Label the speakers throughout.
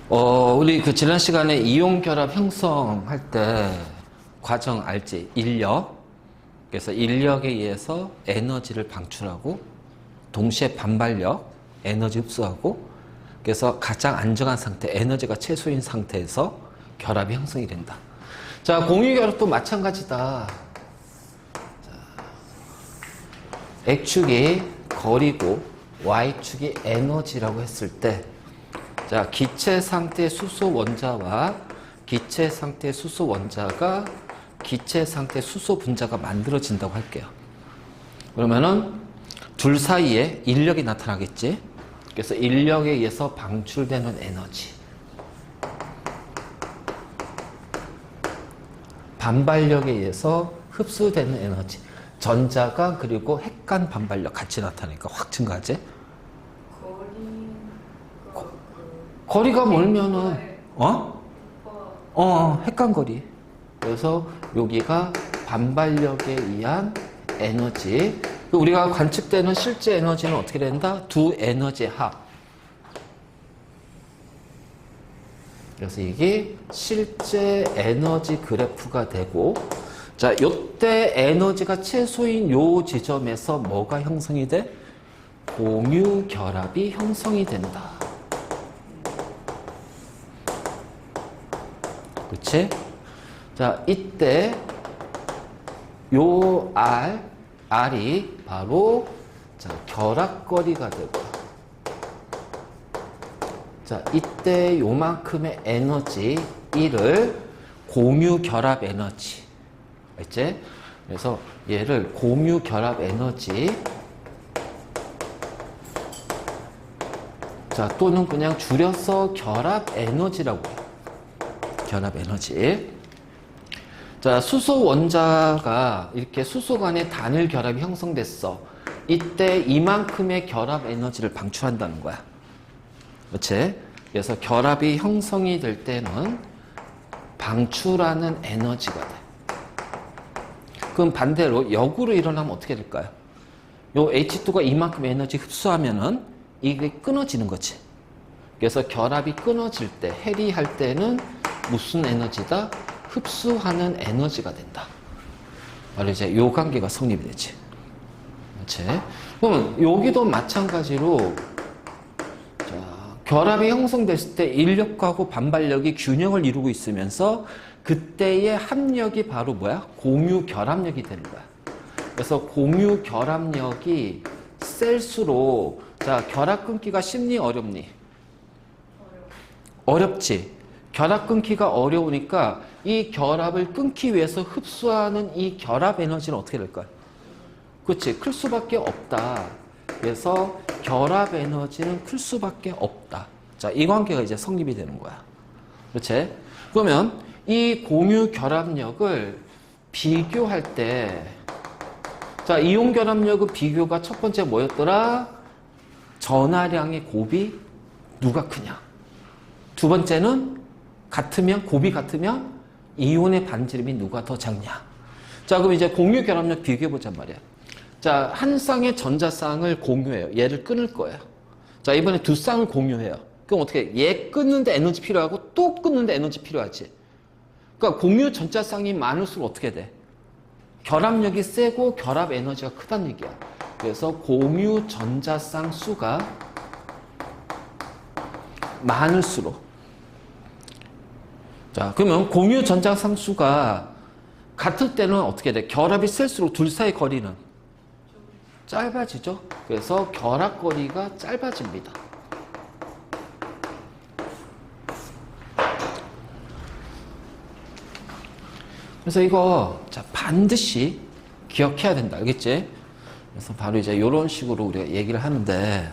Speaker 1: 우리 그 지난 시간에 이온 결합 형성할 때 과정 알지? 인력. 그래서 인력에 의해서 에너지를 방출하고 동시에 반발력, 에너지 흡수하고 그래서 가장 안정한 상태, 에너지가 최소인 상태에서 결합이 형성이 된다. 자, 공유결합도 마찬가지다. 자, X축이 거리고 Y축이 에너지라고 했을 때 자, 기체 상태 수소 원자와 기체 상태 수소 원자가 기체 상태 수소 분자가 만들어진다고 할게요. 그러면은 둘 사이에 인력이 나타나겠지. 그래서 인력에 의해서 방출되는 에너지, 반발력에 의해서 흡수되는 에너지, 전자가 그리고 핵간 반발력 같이 나타나니까 확 증가하지. 거리가 멀면은 핵간 거리. 그래서 여기가 반발력에 의한 에너지. 우리가 관측되는 실제 에너지는 어떻게 된다? 두 에너지의 합. 그래서 이게 실제 에너지 그래프가 되고, 자, 요때 에너지가 최소인 요 지점에서 뭐가 형성이 돼? 공유 결합이 형성이 된다. 그치? 자, 이때 요 R이 바로 자, 결합거리가 되고, 자, 이때 요만큼의 에너지 1을 공유 결합 에너지. 알지? 그래서 얘를 공유 결합 에너지, 자, 또는 그냥 줄여서 결합 에너지라고 해요. 결합 에너지. 자, 수소 원자가 이렇게 수소 간의 단일 결합이 형성됐어. 이때 이만큼의 결합 에너지를 방출한다는 거야. 그렇지? 그래서 결합이 형성이 될 때는 방출하는 에너지가 돼. 그럼 반대로 역으로 일어나면 어떻게 될까요? 요 H2가 이만큼 에너지 흡수하면은 이게 끊어지는 거지. 그래서 결합이 끊어질 때, 해리할 때는 무슨 에너지다? 흡수하는 에너지가 된다. 바로 이제 요 관계가 성립이 되지. 그렇지? 그러면 여기도 마찬가지로 자, 결합이 형성됐을 때 인력하고 반발력이 균형을 이루고 있으면서 그때의 합력이 바로 뭐야? 공유 결합력이 되는 거야. 그래서 공유 결합력이 셀수록 자, 결합 끊기가 쉽니 어렵니? 어렵지. 결합 끊기가 어려우니까 이 결합을 끊기 위해서 흡수하는 이 결합 에너지는 어떻게 될까요? 그렇지. 클 수밖에 없다. 그래서 결합 에너지는 클 수밖에 없다. 자, 이 관계가 이제 성립이 되는 거야. 그렇지? 그러면 이 공유 결합력을 비교할 때, 자, 이온 결합력의 비교가 첫 번째 뭐였더라? 전하량의 곱이 누가 크냐? 두 번째는 같으면, 곱이 같으면 이온의 반지름이 누가 더 작냐. 자, 그럼 이제 공유 결합력 비교해보자 말이야. 자, 한 쌍의 전자쌍을 공유해요. 얘를 끊을 거예요. 자, 이번에 두 쌍을 공유해요. 그럼 어떻게 해? 얘 끊는데 에너지 필요하고 또 끊는데 에너지 필요하지. 그러니까 공유 전자쌍이 많을수록 어떻게 돼? 결합력이 세고 결합 에너지가 크다는 얘기야. 그래서 공유 전자쌍 수가 많을수록, 자, 그러면 공유 전자쌍 수가 같을 때는 어떻게 돼? 결합이 셀수록 둘 사이 거리는 짧아지죠? 그래서 결합 거리가 짧아집니다. 그래서 이거 자, 반드시 기억해야 된다. 알겠지? 그래서 바로 이제 이런 식으로 우리가 얘기를 하는데,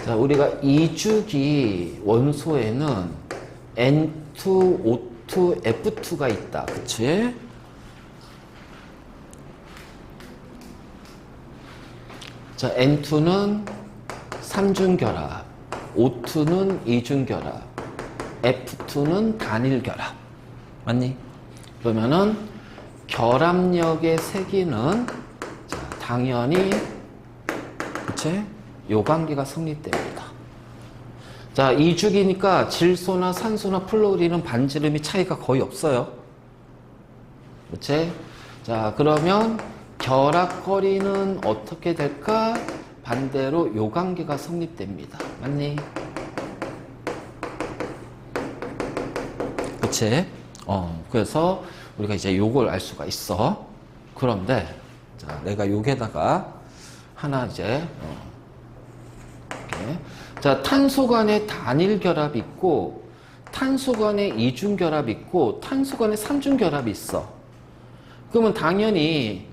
Speaker 1: 자, 우리가 이주기 원소에는 N2, O2, F2가 있다. 그치? 자, N2는 삼중결합, O2는 이중결합, F2는 단일결합. 맞니? 그러면은 결합력의 세기는 당연히 그치? 요관계가 성립됩니다. 자, 이주기니까 질소나 산소나 플로리는 반지름이 차이가 거의 없어요. 그치? 자, 그러면 결합거리는 어떻게 될까? 반대로 요관계가 성립됩니다. 맞니? 그치? 그래서 우리가 이제 요걸 알 수가 있어. 그런데, 자, 내가 요게다가 하나 이제, 이렇게. 자, 탄소 간에 단일 결합이 있고, 탄소 간에 이중 결합이 있고, 탄소 간에 삼중 결합이 있어. 그러면 당연히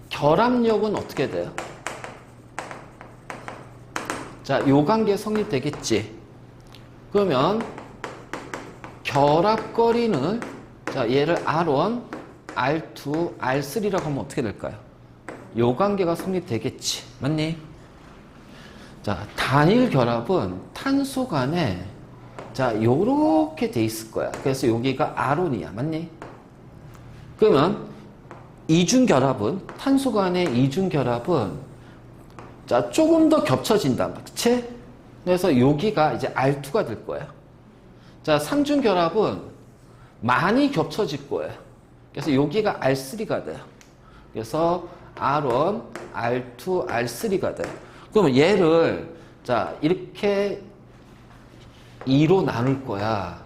Speaker 1: 결합력은 어떻게 돼요? 자, 요관계 성립되겠지. 그러면 결합거리는 자, 얘를 R1, R2, R3라고 하면 어떻게 될까요? 요관계가 성립되겠지. 맞니? 자, 단일 결합은 탄소 간에 자, 요렇게 돼 있을 거야. 그래서 여기가 R1이야. 맞니? 그러면 이중 결합은 탄소 간의 이중 결합은 자, 조금 더 겹쳐진다. 그치? 그래서 여기가 이제 R2가 될 거예요. 자, 삼중 결합은 많이 겹쳐질 거예요. 그래서 여기가 R3가 돼요. 그래서 R1, R2, R3가 돼요. 그러면 얘를 자, 이렇게 2로 나눌 거야.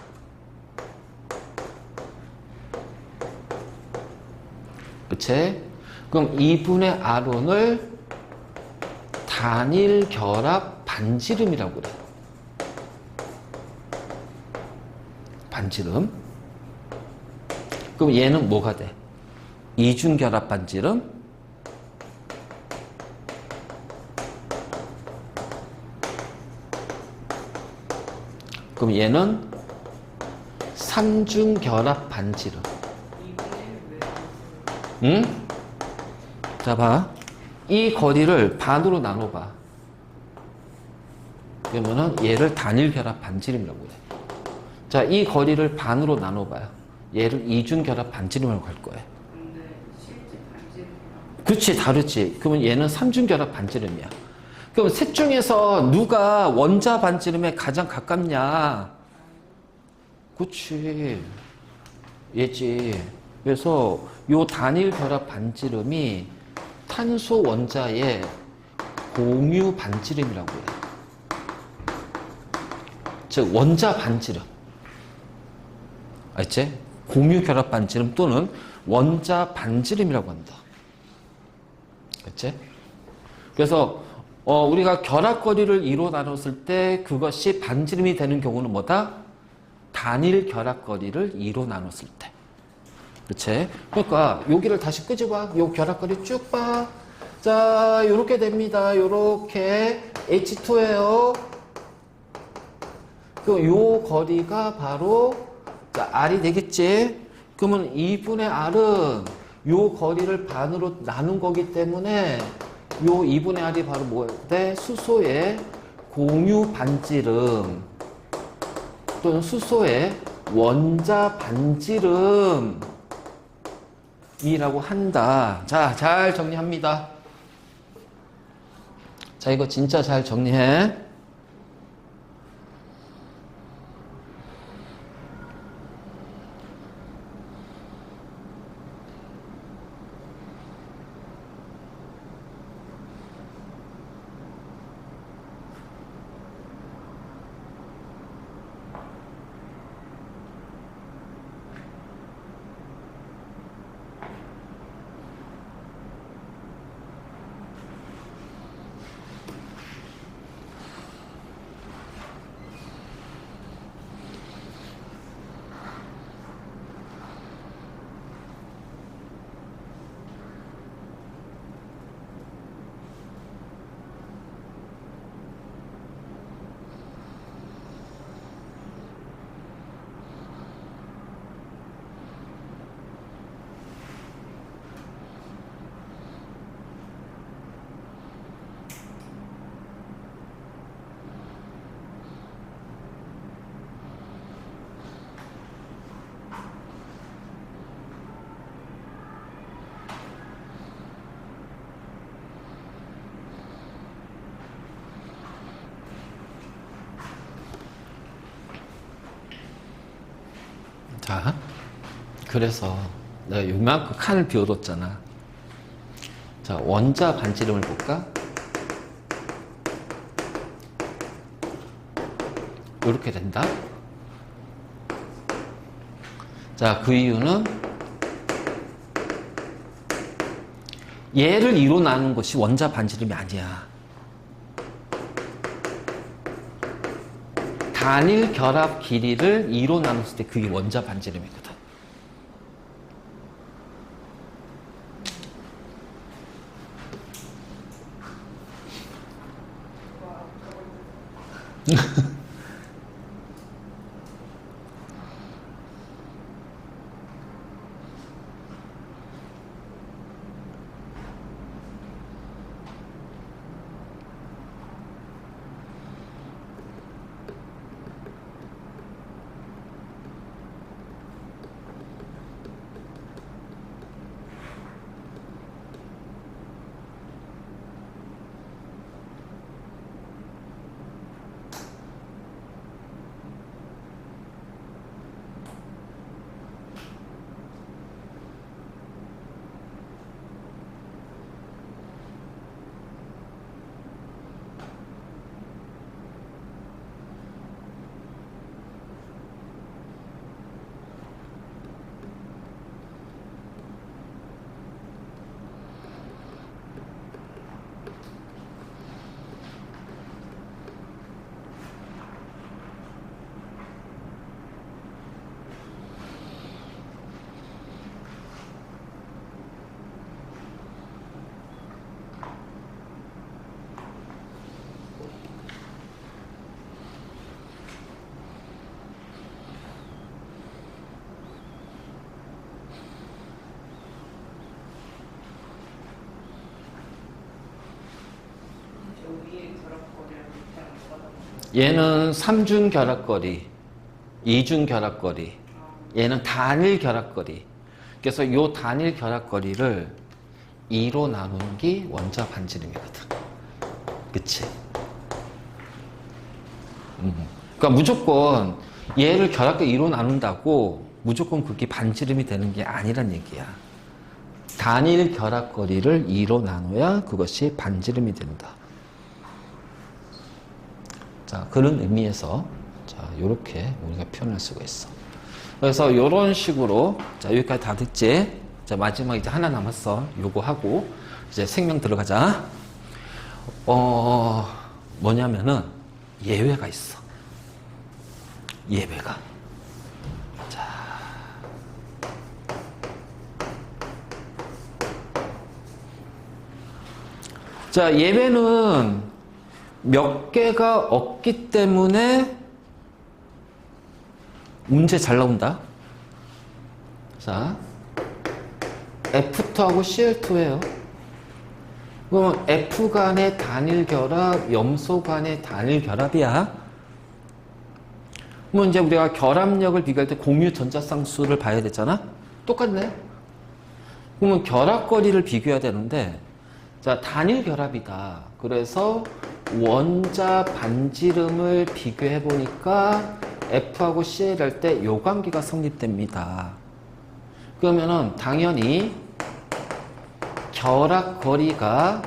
Speaker 1: 그치? 그럼 2분의 R1을 단일 결합 반지름이라고 그래. 반지름. 그럼 얘는 뭐가 돼? 이중 결합 반지름. 그럼 얘는 삼중 결합 반지름. 응? 자, 봐. 이 거리를 반으로 나눠봐. 그러면은 얘를 단일 결합 반지름이라고 해. 자, 이 거리를 반으로 나눠봐요. 얘를 이중 결합 반지름이라고 할 거예요.
Speaker 2: 근데 실제 반지름이랑
Speaker 1: 그렇지, 다르지. 그러면 얘는 삼중 결합 반지름이야. 그럼 셋 중에서 누가 원자 반지름에 가장 가깝냐? 그렇지. 얘지. 그래서 요 단일 결합 반지름이 탄소 원자의 공유 반지름이라고 해요. 즉 원자 반지름. 알지? 공유 결합 반지름 또는 원자 반지름이라고 한다. 알지? 그래서 우리가 결합거리를 2로 나눴을 때 그것이 반지름이 되는 경우는 뭐다? 단일 결합거리를 2로 나눴을 때. 그치? 그러니까 여기를 다시 끄집어. 요 결합거리 쭉 봐. 자, 요렇게 됩니다. 요렇게 H2예요. 그 요 거리가 바로 자, R이 되겠지? 그러면 2분의 R은 요 거리를 반으로 나눈 거기 때문에 요 2분의 R이 바로 뭐대? 수소의 공유 반지름 또는 수소의 원자 반지름이라고 한다. 자, 잘 정리합니다. 자, 이거 진짜 잘 정리해. 자, 그래서 내가 요만큼 칸을 비워뒀잖아. 자, 원자 반지름을 볼까? 이렇게 된다. 자, 그 이유는 얘를 2로 나눈 것이 원자 반지름이 아니야. 단일 결합 길이를 2로 나눴을 때 그게 원자 반지름이거든. 얘는 3중 결합거리, 2중 결합거리, 얘는 단일 결합거리. 그래서 이 단일 결합거리를 2로 나누는 게 원자 반지름이거든. 그치? 그러니까 무조건 얘를 결합거리 2로 나눈다고 무조건 그게 반지름이 되는 게 아니란 얘기야. 단일 결합거리를 2로 나눠야 그것이 반지름이 된다. 자, 그런 의미에서 자, 요렇게 우리가 표현할 수가 있어. 그래서 요런 식으로 자, 여기까지 다 됐지? 자, 마지막 이제 하나 남았어. 요거 하고 이제 생명 들어가자. 뭐냐면은 예외가 있어. 예외가. 자, 예외는 몇 개가 없기 때문에 문제 잘 나온다. 자, F2하고 Cl2예요. 그러면 F 간의 단일 결합, 염소 간의 단일 결합이야. 그러면 이제 우리가 결합력을 비교할 때 공유 전자쌍수를 봐야 되잖아. 똑같네. 그러면 결합거리를 비교해야 되는데, 자, 단일 결합이다. 그래서 원자 반지름을 비교해 보니까 F하고 Cl 할 때 요 관계가 성립됩니다. 그러면은 당연히 결합거리가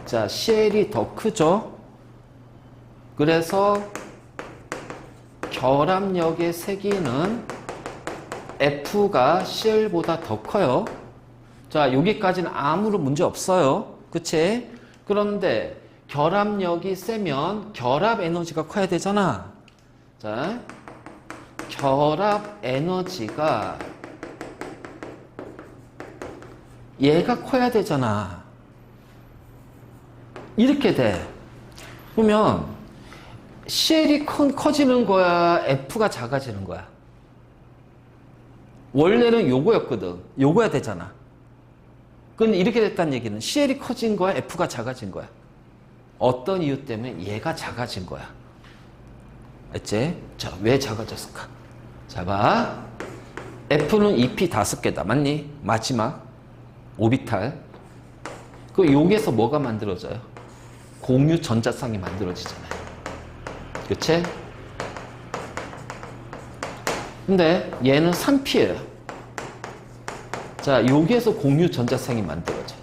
Speaker 1: 자, Cl이 더 크죠. 그래서 결합력의 세기는 F가 Cl보다 더 커요. 자, 여기까지는 아무런 문제 없어요. 그치? 그런데 결합력이 세면 결합 에너지가 커야 되잖아. 자, 결합 에너지가 얘가 커야 되잖아. 이렇게 돼. 그러면 CL이 커지는 거야? F가 작아지는 거야? 원래는 요거였거든. 요거야 되잖아. 근데 이렇게 됐다는 얘기는 CL이 커진 거야? F가 작아진 거야? 어떤 이유 때문에 얘가 작아진 거야? 알지? 자, 왜 작아졌을까? 자, 봐. F는 EP 5개다. 맞니? 마지막 오비탈. 그 여기에서 뭐가 만들어져요? 공유 전자쌍이 만들어지잖아요. 그치? 근데 얘는 3P예요. 자, 여기에서 공유 전자쌍이 만들어져요.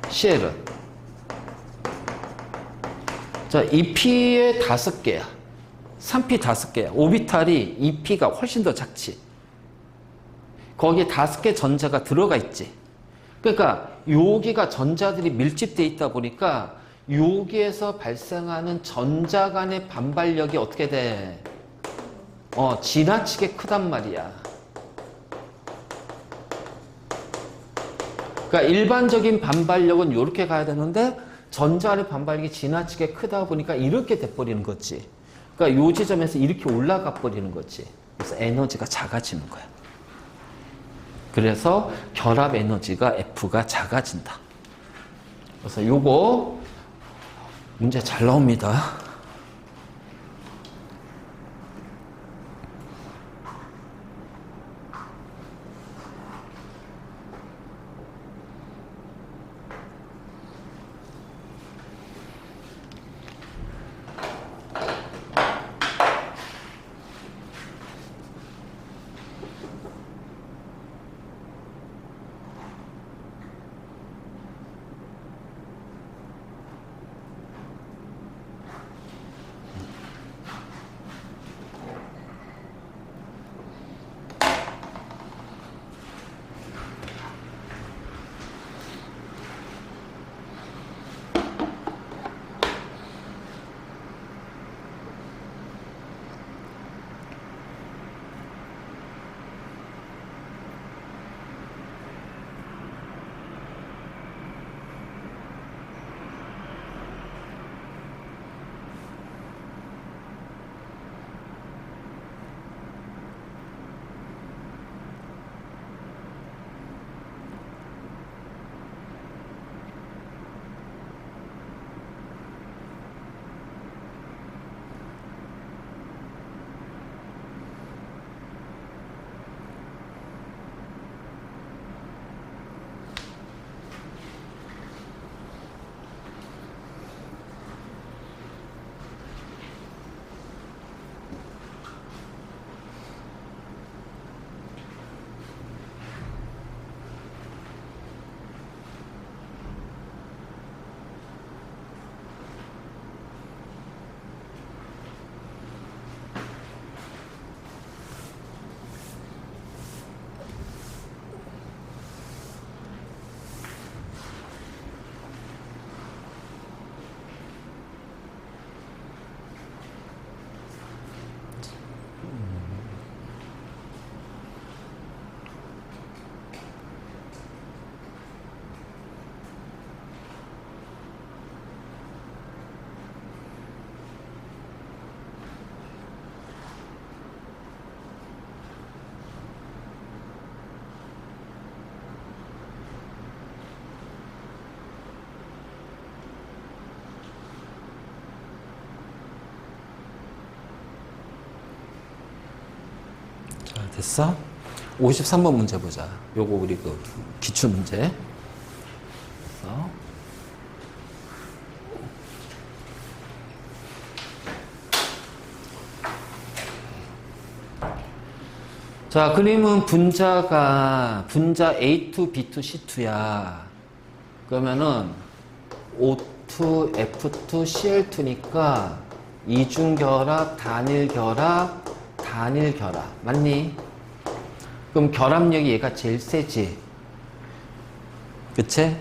Speaker 1: CL은. 자, 2P에 5개야. 3P 5개야. 오비탈이 2P가 훨씬 더 작지. 거기에 5개 전자가 들어가 있지. 그러니까 여기가 전자들이 밀집되어 있다 보니까 여기에서 발생하는 전자 간의 반발력이 어떻게 돼? 지나치게 크단 말이야. 그러니까 일반적인 반발력은 이렇게 가야 되는데 전자 간의 반발력이 지나치게 크다 보니까 이렇게 돼버리는 거지. 그러니까 이 지점에서 이렇게 올라가 버리는 거지. 그래서 에너지가 작아지는 거야. 그래서 결합 에너지가 F가 작아진다. 그래서 요거 문제 잘 나옵니다. 됐어? 53번 문제 보자. 요거 우리 그 기출 문제. 됐어? 자, 그림은 분자가 분자 A2, B2, C2야. 그러면은 O2, F2, Cl2니까 이중결합, 단일결합, 단일결합. 맞니? 그럼 결합력이 얘가 제일 세지. 그치?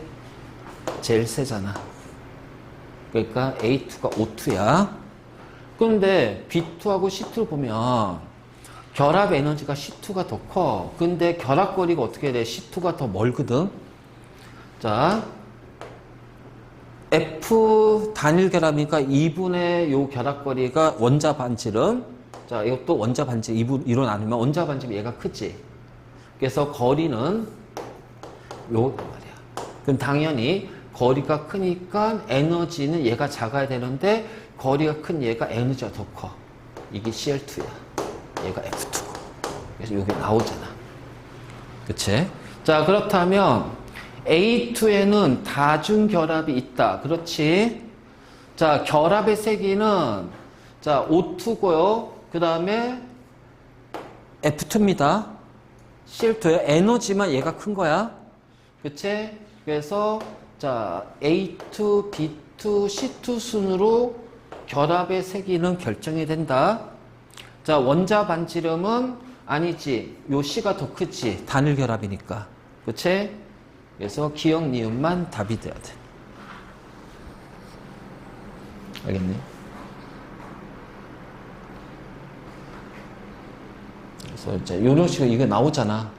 Speaker 1: 제일 세잖아. 그러니까 A2가 O2야. 그런데 B2하고 C2를 보면 결합 에너지가 C2가 더 커. 근데 결합거리가 어떻게 돼? C2가 더 멀거든. 자, F 단일 결합이니까 2분의 요 결합거리가 원자 반지름. 자, 이것도 원자 반지 2로 나누면 원자 반지름 얘가 크지. 그래서 거리는 요거 말이야. 그럼 당연히 거리가 크니까 에너지는 얘가 작아야 되는데 거리가 큰 얘가 에너지가 더 커. 이게 Cl2야. 얘가 F2고. 그래서 여기 나오잖아. 그치? 자, 그렇다면 A2에는 다중결합이 있다. 그렇지? 자, 결합의 세기는 자, O2고요. 그 다음에 F2입니다. Cl2에 에너지만 얘가 큰 거야. 그치? 그래서 자 A2, B2, C2 순으로 결합의 세기는 결정이 된다. 자 원자 반지름은 아니지. 요 C가 더 크지. 단일 결합이니까. 그치? 그래서 기억 니은만 답이 돼야 돼. 알겠니? 그래서 이제 요런 식으로 이거 나오잖아.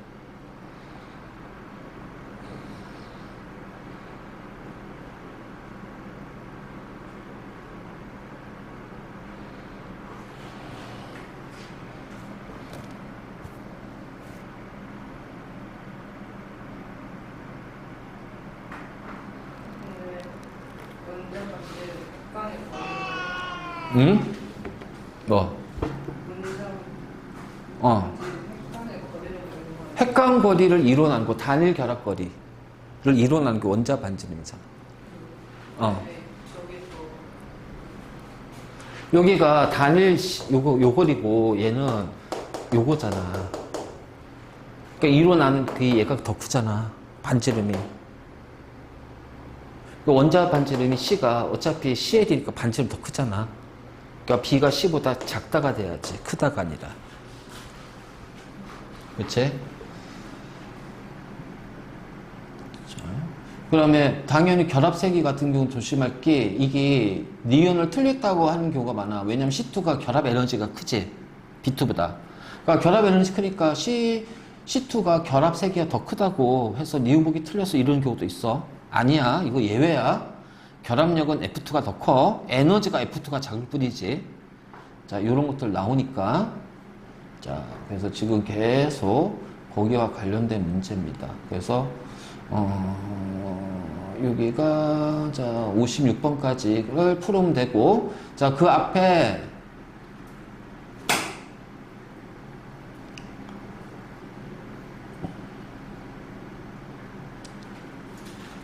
Speaker 2: 근데 원자가 제일 핵방에 거리를
Speaker 1: 응? 뭐?
Speaker 2: 원자
Speaker 1: 어.
Speaker 2: 핵방에 거리를 두는 거예요.
Speaker 1: 핵강 거리를 이론한 거 단일 결합 거리를 이론한 게 원자 반지름이잖아. 어.
Speaker 2: 네, 저기
Speaker 1: 여기가 단일 요거리고 얘는 요거잖아. 그러니까 이론하는 그 얘가 더 크잖아. 반지름이. 그 원자 반지름이 C가 어차피 CL이니까 반지름 더 크잖아. 그러니까 B가 C보다 작다가 돼야지. 크다가 아니라. 그치? 그다음에 당연히 결합세기 같은 경우는 조심할 게 이게 니은을 틀렸다고 하는 경우가 많아. 왜냐면 C2가 결합 에너지가 크지. B2보다. 그러니까 결합 에너지 크니까 C2가 결합세기가 더 크다고 해서 니은 보기 틀려서 이런 경우도 있어. 아니야. 이거 예외야. 결합력은 F2가 더 커. 에너지가 F2가 작을 뿐이지. 자, 이런 것들 나오니까. 자, 그래서 지금 계속 거기와 관련된 문제입니다. 그래서 여기가 자 56번까지를 풀으면 되고, 자 그 앞에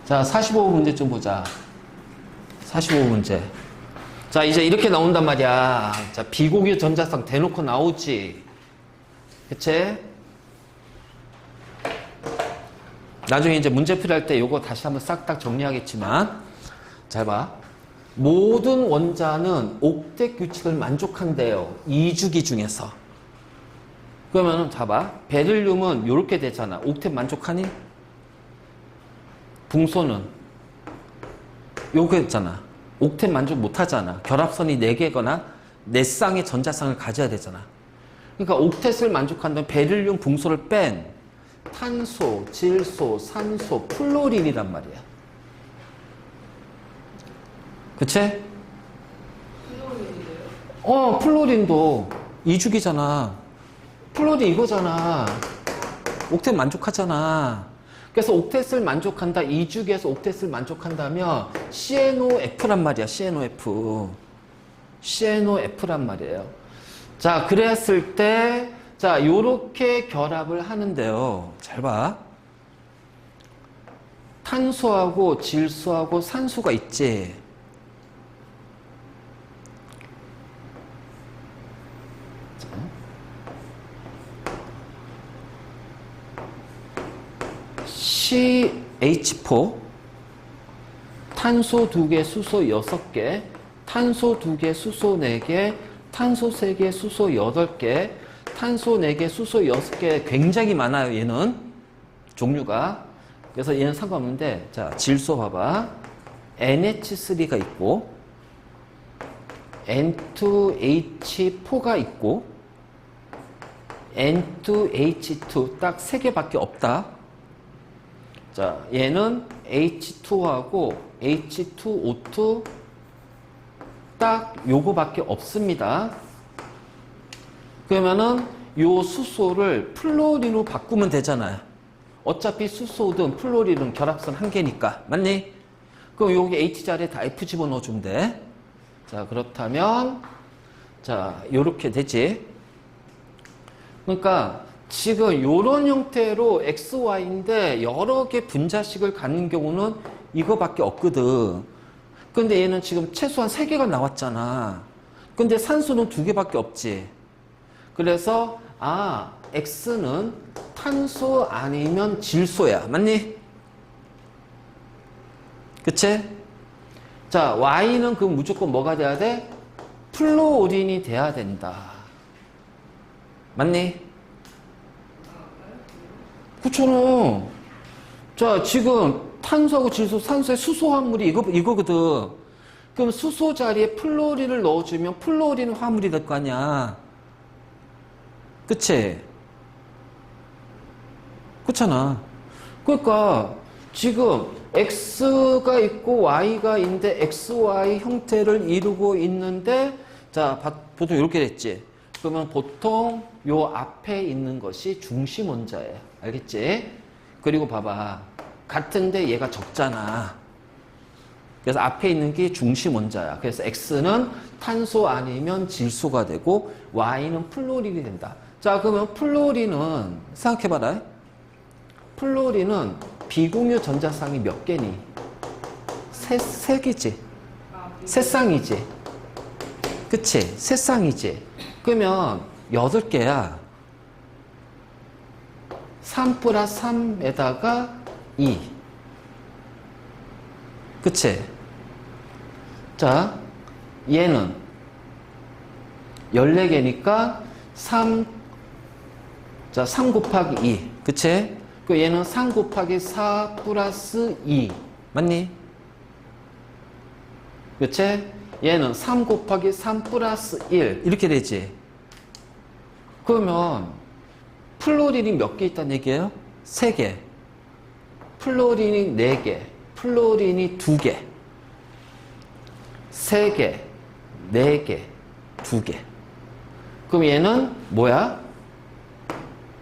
Speaker 1: 자 45번 문제 좀 보자. 45번 문제. 자 이제 이렇게 나온단 말이야. 자 비공유 전자쌍 대놓고 나오지. 그치? 나중에 이제 문제 풀이할 때 요거 다시 한번 싹 다 정리하겠지만, 잘 봐. 모든 원자는 옥텟 규칙을 만족한대요. 2주기 중에서. 그러면은 봐봐. 베릴륨은 요렇게 되잖아. 옥텟 만족하니? 붕소는 요거 했잖아. 옥텟 만족 못 하잖아. 결합선이 4개거나 4쌍의 전자쌍을 가져야 되잖아. 그러니까 옥텟을 만족한다면 베릴륨, 붕소를 뺀 탄소, 질소, 산소, 플로린이란 말이야. 그치?
Speaker 2: 플로린이래요?
Speaker 1: 플로린도 2주기잖아. 플로린 이거잖아. 옥텟 만족하잖아. 그래서 옥텟을 만족한다. 2주기에서 옥텟을 만족한다면 CNOF란 말이야. CNOF. CNOF란 말이에요. 자, 그랬을 때 자, 요렇게 결합을 하는데요. 잘 봐. 탄소하고 질소하고 산소가 있지. CH4 탄소 2개, 수소 6개, 탄소 2개, 수소 4개, 탄소 3개, 수소 8개, 탄소 4개, 수소 6개. 굉장히 많아요, 얘는. 종류가. 그래서 얘는 상관없는데, 자, 질소 봐봐. NH3가 있고, N2H4가 있고, N2H2 딱 3개밖에 없다. 자, 얘는 H2하고 H2O2 딱 요거밖에 없습니다. 그러면은 요 수소를 플로린으로 바꾸면 되잖아요. 어차피 수소든 플로린은 결합선 한 개니까. 맞니? 그럼 여기 H 자리에 다 F 집어넣어주면 돼. 자, 그렇다면 자, 요렇게 되지. 그러니까 지금 요런 형태로 XY인데 여러 개 분자식을 갖는 경우는 이거밖에 없거든. 근데 얘는 지금 최소한 3개가 나왔잖아. 근데 산소는 2개밖에 없지. 그래서 X는 탄소 아니면 질소야. 맞니? 그치? 자, Y는 그럼 무조건 뭐가 돼야 돼? 플루오린이 돼야 된다. 맞니? 그렇잖아. 자, 지금 탄소하고 질소, 산소의 수소 화물이 이거거든. 그럼 수소 자리에 플루오린을 넣어주면 플루오린 화물이 될 거 아니야. 그치? 그렇잖아. 그러니까 지금 X가 있고 Y가 있는데 XY 형태를 이루고 있는데 자, 보통 이렇게 됐지. 그러면 보통 요 앞에 있는 것이 중심 원자예요. 알겠지? 그리고 봐봐. 같은데 얘가 적잖아. 그래서 앞에 있는 게 중심 원자야. 그래서 X는 탄소 아니면 질소가 되고 Y는 플루오린이 된다. 자, 그러면 플루오린은 생각해봐라. 플루오린은 비공유 전자쌍이 몇 개니? 세 개지. 세 쌍이지. 그치? 세 쌍이지. 그러면 8개야. 3 플러스 3에다가 2. 그치? 자, 얘는 14개니까 3, 자, 3 곱하기 2. 그치? 그 얘는 3 곱하기 4 플러스 2. 맞니? 그치? 얘는 3 곱하기 3 플러스 1. 이렇게 되지. 그러면 플루오린이 몇 개 있다는 얘기예요? 3개. 플루오린이 4개. 플루오린이 2개. 3개. 4개. 2개. 그럼 얘는 뭐야?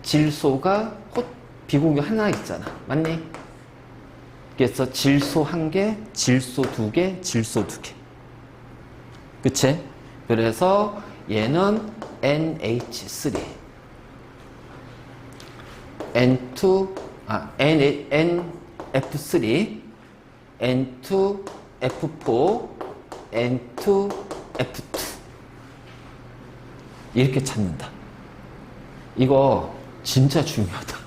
Speaker 1: 질소가 비공유 하나 있잖아. 맞니? 그래서 질소 1개, 질소 2개, 질소 2개. 그치? 그래서 얘는 NH3. NF3, N2F4, N2F2. 이렇게 찾는다. 이거 진짜 중요하다.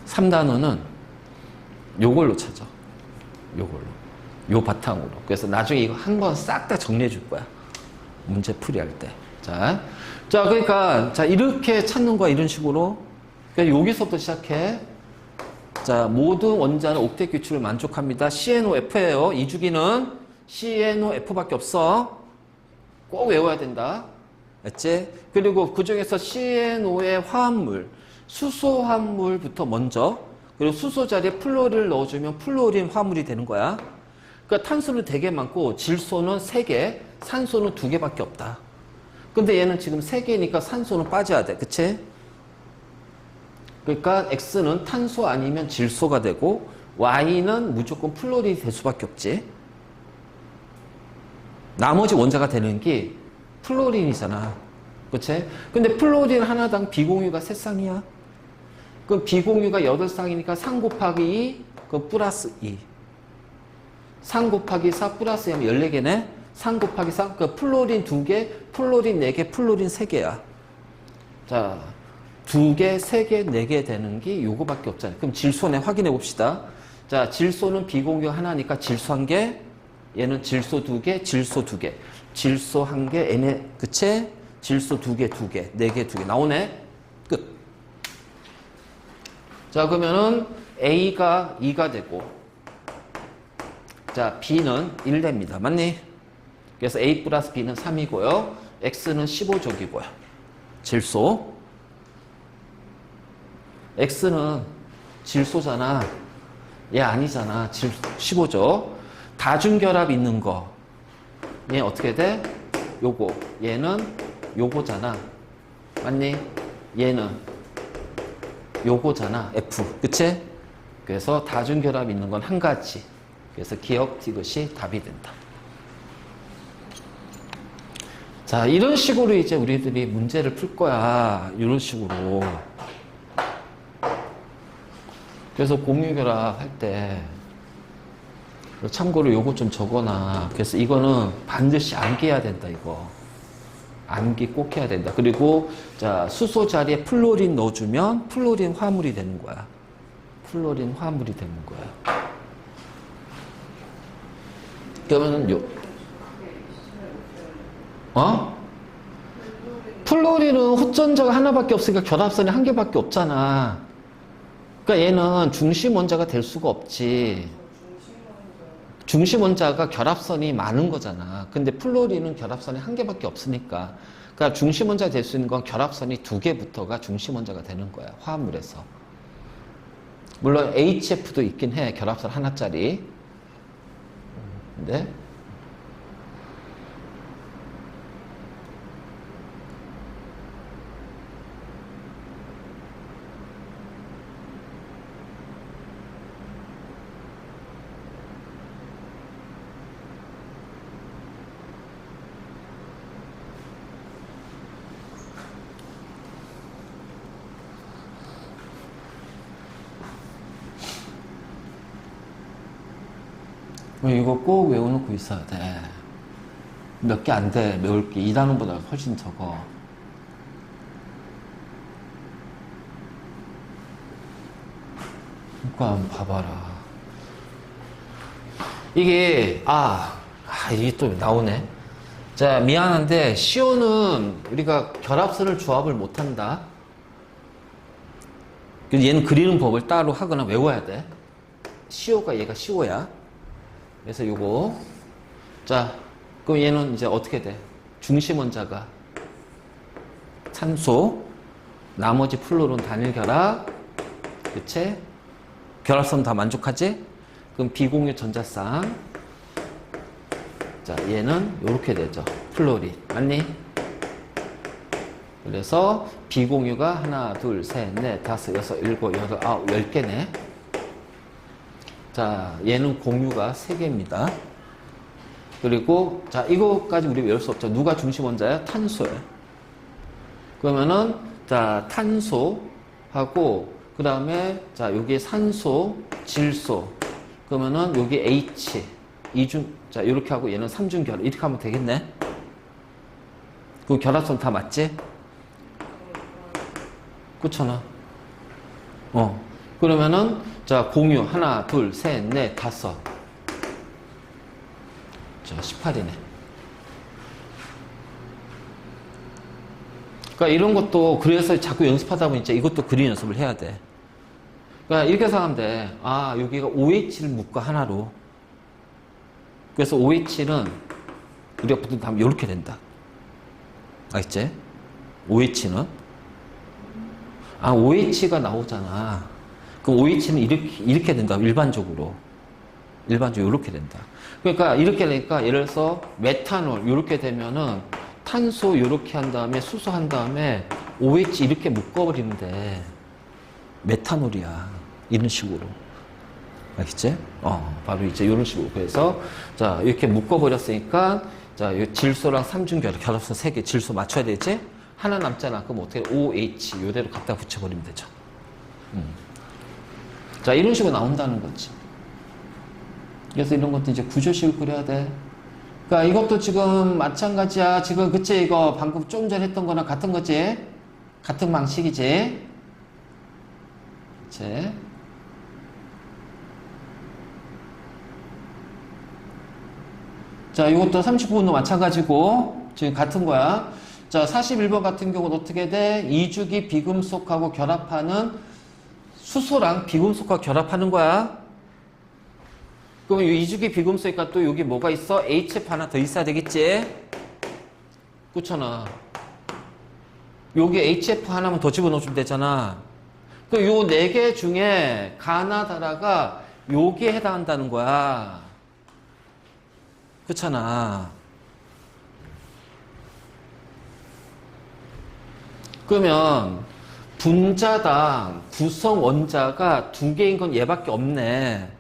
Speaker 1: 3단원은 요걸로 찾아. 요걸로. 요 바탕으로. 그래서 나중에 이거 한 번 싹 다 정리해 줄 거야. 문제 풀이할 때. 자, 그러니까, 자, 이렇게 찾는 거야. 이런 식으로. 그러니까 여기서부터 시작해. 자, 모든 원자는 옥텟 규칙을 만족합니다. CNOF예요. 이 주기는 CNOF밖에 없어. 꼭 외워야 된다. 알지? 그리고 그 중에서 CNO의 화합물, 수소 화합물부터 먼저, 그리고 수소 자리에 플루오린을 넣어주면 플루오린 화합물이 되는 거야. 그러니까 탄소는 되게 많고 질소는 3개, 산소는 2개밖에 없다. 근데 얘는 지금 3개니까 산소는 빠져야 돼. 그치? 그러니까 X는 탄소 아니면 질소가 되고 Y는 무조건 플루오린이 될 수밖에 없지. 나머지 원자가 되는 게 플루오린이잖아. 그치? 근데 플루오린 하나당 비공유가 3쌍이야. 그럼 비공유가 8쌍이니까 3 곱하기 2, 그럼 플러스 2. 3 곱하기 4 플러스 2 하면 14개네? 3 곱하기 3, 그 플루오린 2개, 플루오린 4개, 플루오린 3개야. 자, 2개, 3개, 4개 되는 게 요거밖에 없잖아요. 그럼 질소네 확인해 봅시다. 자, 질소는 비공유 하나니까 질소 1개, 얘는 질소 2개, 질소 2개. 질소 1개, 얘네, 그치? 질소 2개, 2개, 4개, 2개. 나오네? 끝. 자, 그러면은 A가 2가 되고, 자, B는 1 됩니다. 맞니? 그래서 A 플러스 B는 3이고요. X는 15족이고요. 질소. X는 질소잖아. 얘 아니잖아. 15족. 다중결합 있는 거. 얘 어떻게 돼? 요거. 얘는 요거잖아. 맞니? 얘는 요거잖아. F. 그치? 그래서 다중결합 있는 건 한 가지. 그래서 기억 이것이 답이 된다. 자, 이런 식으로 이제 우리들이 문제를 풀 거야. 이런 식으로. 그래서 공유결합 할 때 참고로 요거 좀 적어놔. 그래서 이거는 반드시 암기해야 된다, 이거. 암기 꼭 해야 된다. 그리고 자, 수소 자리에 플로린 넣어주면 플로린 화물이 되는 거야. 플로린 화물이 되는 거야. 그러면은 플로린은 헛전자가 하나밖에 없으니까 결합선이 한 개밖에 없잖아. 그러니까 얘는 중심 원자가 될 수가 없지. 중심 원자가 결합선이 많은 거잖아. 근데 플로린은 결합선이 한 개밖에 없으니까. 그러니까 중심 원자가 될 수 있는 건 결합선이 두 개부터가 중심 원자가 되는 거야. 화합물에서. 물론 HF도 있긴 해. 결합선 하나짜리. 근데 이거 꼭 외워놓고 있어야 돼. 몇 개 안 돼. 외울 게 2단원보다 훨씬 적어. 그러니까 한번 봐봐라. 이게 이게 또 나오네. 자, 미안한데 시오는 우리가 결합선을 조합을 못한다. 얘는 그리는 법을 따로 하거나 외워야 돼. 시오가 얘가 시오야. 그래서 요거 자, 그럼 얘는 이제 어떻게 돼? 중심 원자가 산소, 나머지 플로론 단일 결합, 그치? 결합선 다 만족하지? 그럼 비공유 전자쌍. 자, 얘는 요렇게 되죠. 플로린. 맞니? 그래서 비공유가 하나, 둘, 셋, 넷, 다섯, 여섯, 일곱, 여덟, 아홉, 10개네. 자, 얘는 공유가 3개입니다. 그리고 자, 이거까지 우리 외울 수 없죠. 누가 중심 원자야? 탄소예요. 그러면은 자, 탄소하고 그 다음에 자, 여기 산소, 질소. 그러면은 여기 H 자, 이렇게 하고 얘는 삼중결합. 이렇게 하면 되겠네. 그 결합선 다 맞지? 그렇잖아. 그러면은 자, 공유 하나, 둘, 셋, 넷, 다섯. 자, 18이네. 그러니까 이런 것도 그래서 자꾸 연습하다 보니 이것도 그림 연습을 해야 돼. 그러니까 이렇게 생각하면 돼. 여기가 OH를 묶어 하나로. 그래서 OH는 우리가 보통 하면 이렇게 된다. 알겠지? OH는 OH가 나오잖아. 그럼 OH는 이렇게 된다. 일반적으로 이렇게 된다. 그러니까 이렇게 되니까 예를 들어서 메탄올 이렇게 되면은 탄소 이렇게 한 다음에 수소 한 다음에 OH 이렇게 묶어버리는데 메탄올이야. 이런 식으로. 알겠지? 바로 이제 이런 식으로. 그래서 자, 이렇게 묶어버렸으니까 자, 이 질소랑 삼중결합 결합선 3개 질소 맞춰야 되지? 하나 남잖아. 그럼 어떻게 OH 이대로 갖다 붙여버리면 되죠. 자, 이런 식으로 나온다는 거지. 그래서 이런 것도 이제 구조식을 그려야 돼. 그러니까 이것도 지금 마찬가지야. 지금 그치? 이거 방금 좀 전에 했던 거랑 같은 거지? 같은 방식이지? 그치? 자, 이것도 39번도 마찬가지고 지금 같은 거야. 자, 41번 같은 경우는 어떻게 돼? 이주기 비금속하고 결합하는 수소랑 비금속과 결합하는 거야. 그럼 이 이주기 비금속이니까 또 여기 뭐가 있어? HF 하나 더 있어야 되겠지? 그렇잖아. 여기 HF 하나만 더 집어넣어주면 되잖아. 그 요 4개 중에 가나다라가 여기에 해당한다는 거야. 그렇잖아. 그러면 분자당 구성 원자가 2개인 건 얘밖에 없네.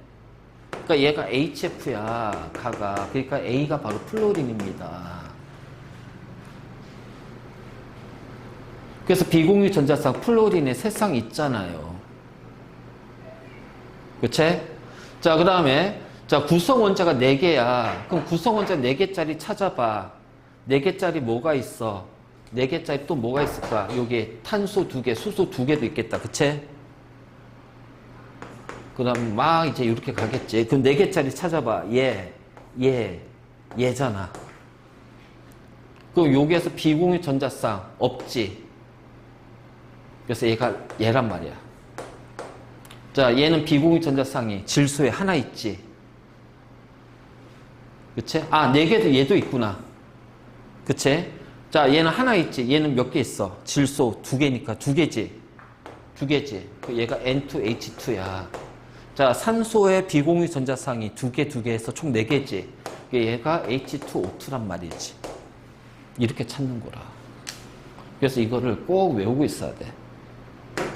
Speaker 1: 그러니까 얘가 HF야, 가가. 그러니까 A가 바로 플로린입니다. 그래서 비공유 전자쌍 플로린에 3쌍 있잖아요. 그치? 자, 그 다음에 자, 구성 원자가 4개야. 그럼 구성 원자 4개짜리 찾아봐. 4개짜리 뭐가 있어? 4개짜리 또 뭐가 있을까? 여기 탄소 2개, 수소 2개도 있겠다. 그치? 그 다음 막 이제 이렇게 가겠지. 그럼 4개짜리 찾아봐. 얘잖아. 그럼 여기에서 비공유 전자쌍 없지. 그래서 얘란 말이야. 자, 얘는 비공유 전자쌍이 질소에 하나 있지. 그치? 아, 4개도 얘도 있구나. 그치? 자, 얘는 하나 있지. 얘는 몇 개 있어? 질소 2개니까 2개지. 2개지. 얘가 N2H2야. 자, 산소의 비공유 전자쌍이 2개 해서 총 4개지. 얘가 H2O2란 말이지. 이렇게 찾는 거라. 그래서 이거를 꼭 외우고 있어야 돼.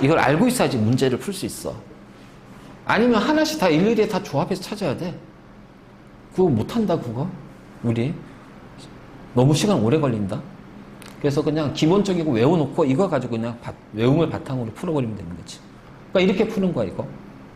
Speaker 1: 이걸 알고 있어야지 문제를 풀 수 있어. 아니면 하나씩 다 일일이 다 조합해서 찾아야 돼. 그거 못한다, 그거. 우리. 너무 시간 오래 걸린다. 그래서 그냥 기본적이고 외워놓고 이거 가지고 그냥 외움을 바탕으로 풀어버리면 되는 거지. 그러니까 이렇게 푸는 거야, 이거.